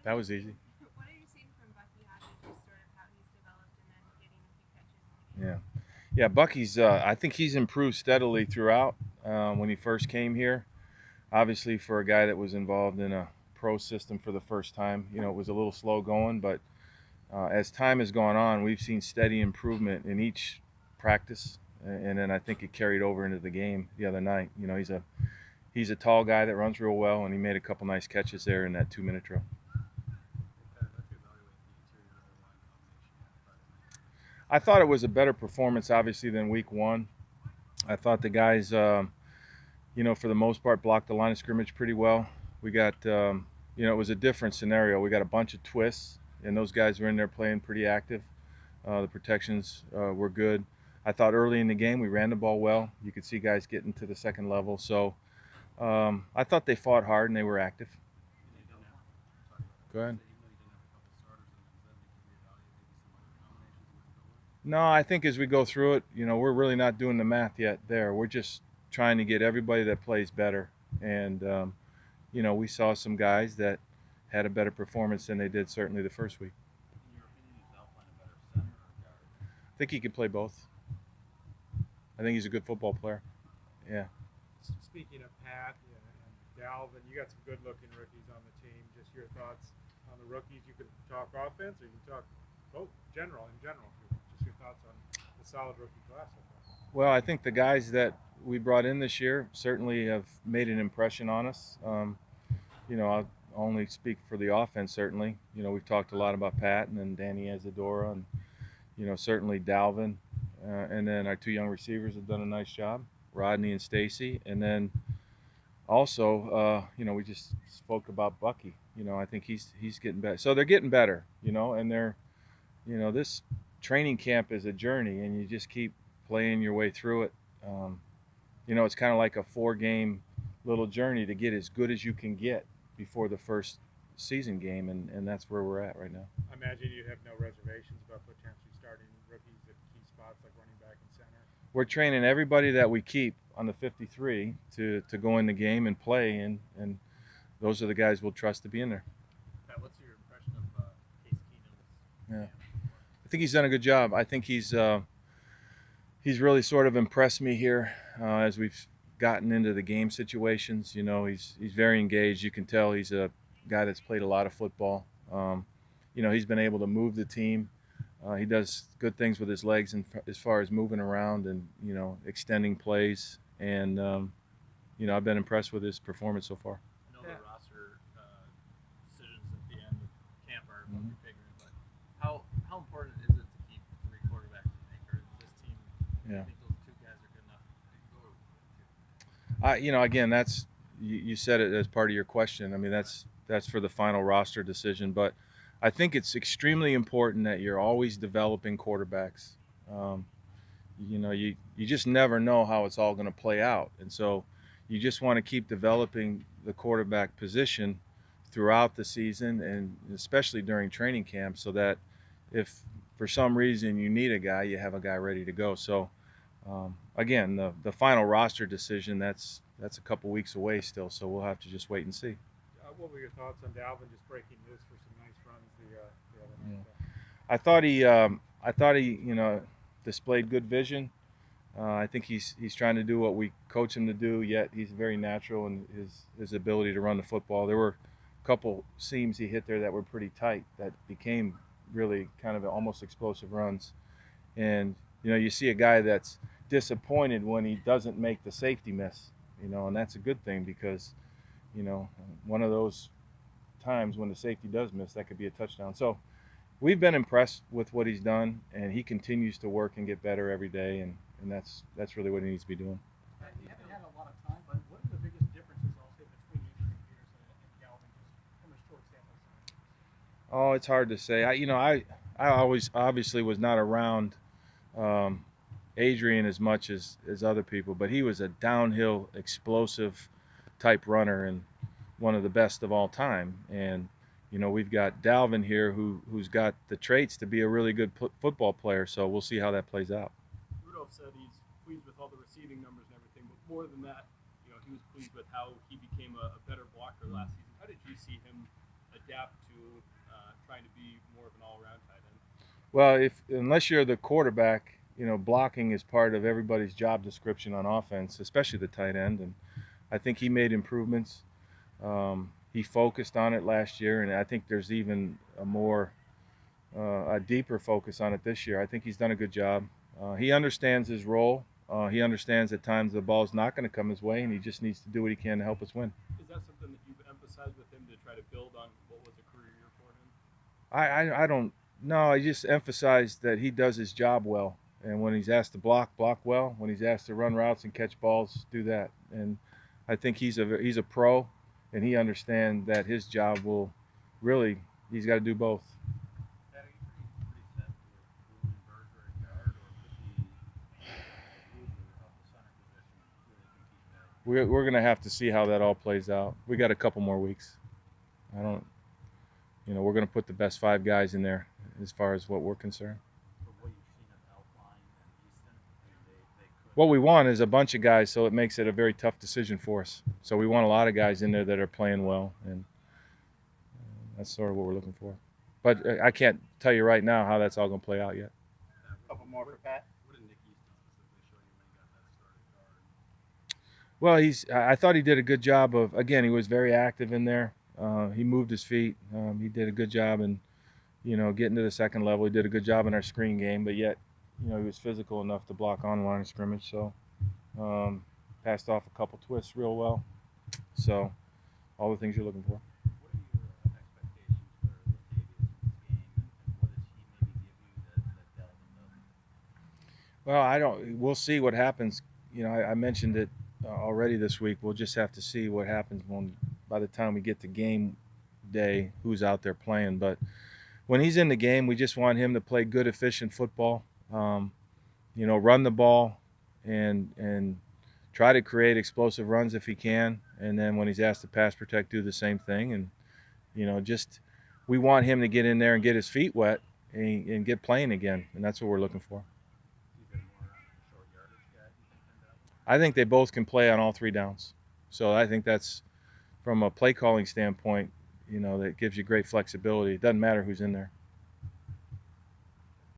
That was easy. What are you seeing from Bucky? How do you just sort of how he's developed and then getting a few catches in the game? Yeah. Yeah, Bucky's, I think he's improved steadily throughout when he first came here. Obviously, for a guy that was involved in a pro system for the first time, it was a little slow going, but as time has gone on, we've seen steady improvement in each practice, and then I think it carried over into the game the other night. He's a tall guy that runs real well, and he made a couple nice catches there in that 2-minute drill. I thought it was a better performance, obviously, than week one. I thought the guys, for the most part, blocked the line of scrimmage pretty well. We got, it was a different scenario. We got a bunch of twists, and those guys were in there playing pretty active. The protections were good. I thought early in the game we ran the ball well. You could see guys getting to the second level. So I thought they fought hard and they were active. Go ahead. No, I think as we go through it, we're really not doing the math yet there. We're just trying to get everybody that plays better. And, we saw some guys that had a better performance than they did certainly the first week. I think he could play both. I think he's a good football player. Yeah. Speaking of Pat and Dalvin, you got some good-looking rookies on the team. Just your thoughts on the rookies. You can talk offense, or you can talk both in general. Just your thoughts on the solid rookie class so far. Well, I think the guys that we brought in this year certainly have made an impression on us. I'll only speak for the offense, certainly. We've talked a lot about Pat and then Danny Azadora and, certainly Dalvin. And then our two young receivers have done a nice job, Rodney and Stacy. And then also, we just spoke about Bucky. I think he's getting better. So they're getting better, and they're, this training camp is a journey, and you just keep playing your way through it. It's kind of like a 4-game little journey to get as good as you can get before the first season game, and that's where we're at right now. I imagine you have no reservations about potentially starting rookies at key spots like running back and center. We're training everybody that we keep on the 53 to go in the game and play, and those are the guys we'll trust to be in there. Pat, what's your impression of Case Keenum's? Yeah. I think he's done a good job. I think he's really sort of impressed me here as we've gotten into the game situations. He's very engaged. You can tell he's a guy that's played a lot of football. He's been able to move the team. He does good things with his legs and as far as moving around and extending plays. And I've been impressed with his performance so far. I know the roster decisions at the end of camp are what you're figuring, but how important is it to keep 3 quarterbacks? You think, or this team? Yeah. I think those 2 guys are good enough to go. Again, that's you said it as part of your question. I mean, that's for the final roster decision, but I think it's extremely important that you're always developing quarterbacks. You just never know how it's all going to play out, and so you just want to keep developing the quarterback position throughout the season, and especially during training camp, so that if for some reason you need a guy, you have a guy ready to go. So again, the final roster decision, that's a couple weeks away still, so we'll have to just wait and see. What were your thoughts on Dalvin just breaking loose for some nice runs the other night? Yeah. I thought he displayed good vision. I think he's trying to do what we coach him to do, yet he's very natural in his ability to run the football. There were a couple seams he hit there that were pretty tight that became really kind of almost explosive runs. And you see a guy that's disappointed when he doesn't make the safety miss, and that's a good thing because one of those times when the safety does miss, that could be a touchdown. So we've been impressed with what he's done, and he continues to work and get better every day, and that's really what he needs to be doing. You haven't had a lot of time, but what are the biggest differences, I'll say, between Adrian Peterson and Galvin, just from a short sample size? Oh, it's hard to say. I always obviously was not around Adrian as much as other people, but he was a downhill, explosive type runner and one of the best of all time. And we've got Dalvin here who's got the traits to be a really good football player. So we'll see how that plays out. Rudolph said he's pleased with all the receiving numbers and everything, but more than that, he was pleased with how he became a better blocker last season. How did you see him adapt gap to trying to be more of an all-around tight end? Well, unless you're the quarterback, blocking is part of everybody's job description on offense, especially the tight end. And I think he made improvements. He focused on it last year, and I think there's even a deeper focus on it this year. I think he's done a good job. He understands his role. He understands at times the ball's not going to come his way, and he just needs to do what he can to help us win. Is that something that you've emphasized with him to try to build on what was a career year for him? I don't know. I just emphasize that he does his job well, and when he's asked to block well. When he's asked to run routes and catch balls, do that. And I think he's a pro, and he understands that his job will really he's got to do both. We're going to have to see how that all plays out. We got a couple more weeks. We're going to put the best 5 guys in there as far as what we're concerned. What we want is a bunch of guys, so it makes it a very tough decision for us. So we want a lot of guys in there that are playing well, and that's sort of what we're looking for. But I can't tell you right now how that's all going to play out yet. A couple more for Pat. What did Nick Easton specifically show you when he got that started guard? Well, I thought he did a good job he was very active in there. He moved his feet. He did a good job in, getting to the second level. He did a good job in our screen game, but yet, he was physical enough to block on line of scrimmage. So, passed off a couple twists real well. So, all the things you're looking for. What are your expectations for Latavius in this game, and what does he maybe give you that Dalvin doesn't? Well, we'll see what happens. I mentioned it already this week. We'll just have to see what happens by the time we get to game day, who's out there playing. But when he's in the game, we just want him to play good, efficient football. Run the ball and try to create explosive runs if he can. And then when he's asked to pass protect, do the same thing. And, we want him to get in there and get his feet wet and get playing again. And that's what we're looking for. I think they both can play on all 3 downs. So I think that's, from a play calling standpoint, that gives you great flexibility. It doesn't matter who's in there.